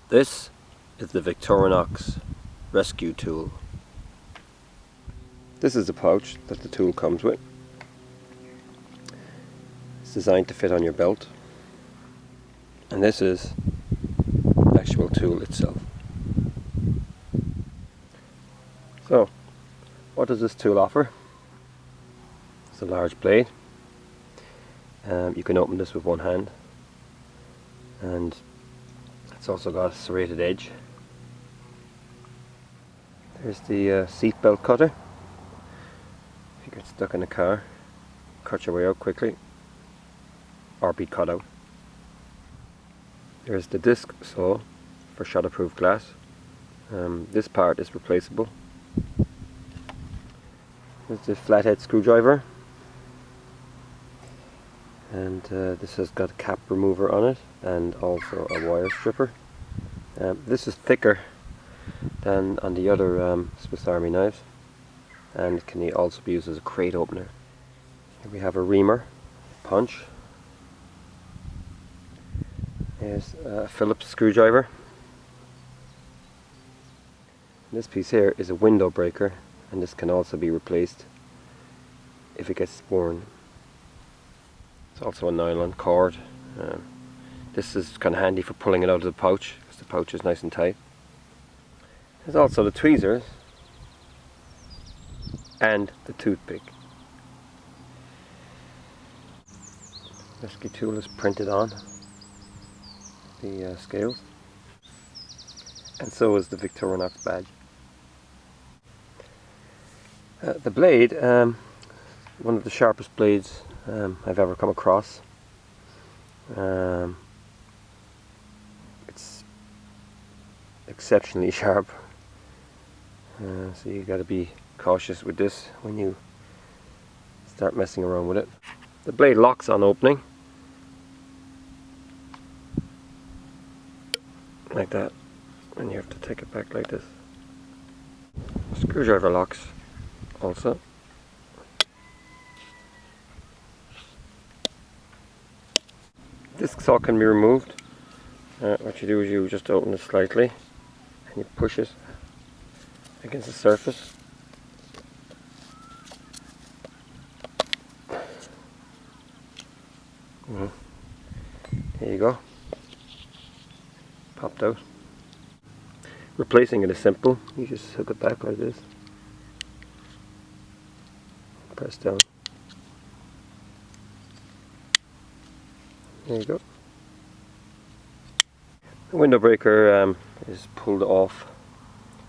This is the Victorinox rescue tool. This is the pouch that the tool comes with. It's designed to fit on your belt. And this is the actual tool itself. So, what does this tool offer? It's a large blade. You can open this with one hand, and it's also got a serrated edge. There's the seat belt cutter. If you get stuck in a car, cut your way out quickly, or be cut out. There's the disc saw for shatterproof glass. This part is replaceable. There's the flathead screwdriver, and this has got a cap remover on it and also a wire stripper. This is thicker than on the other Swiss Army knives, and can also be used as a crate opener. Here we have a reamer, punch. There's a Phillips screwdriver. This piece here is a window breaker, and this can also be replaced if it gets worn. It's also a nylon cord. This is kind of handy for pulling it out of the pouch, because the pouch is nice and tight. There's also the tweezers and the toothpick. Rescue tool is printed on the scales, and so is the Victorinox badge. The blade, one of the sharpest blades I've ever come across. It's exceptionally sharp, so you got to be cautious with this when you start messing around with it. The blade locks on opening like that, and you have to take it back like this. Screwdriver locks also. This saw can be removed. What you do is you just open it slightly and you push it against the surface. Here you go. Popped out. Replacing it is simple. You just hook it back like this. Press down. There you go. The window breaker is pulled off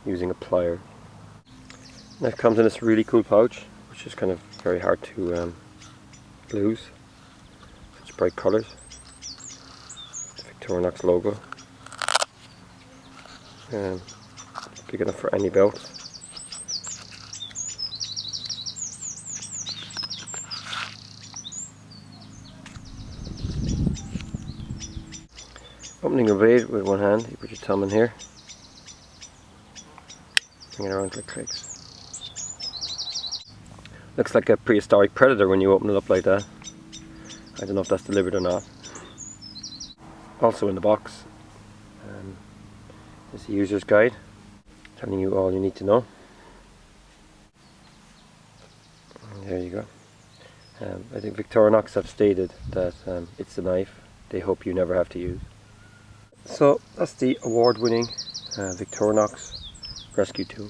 using a plier. And it comes in this really cool pouch, which is kind of very hard to lose. Such bright colours. The Victorinox logo. Big enough for any belt. Opening a blade with one hand, you put your thumb in here, bring it around till it clicks. Looks like a prehistoric predator when you open it up like that. I don't know if that's deliberate or not. Also in the box is the user's guide, telling you all you need to know. And there you go. I think Victorinox have stated that it's a knife they hope you never have to use. So that's the award-winning Victorinox rescue tool.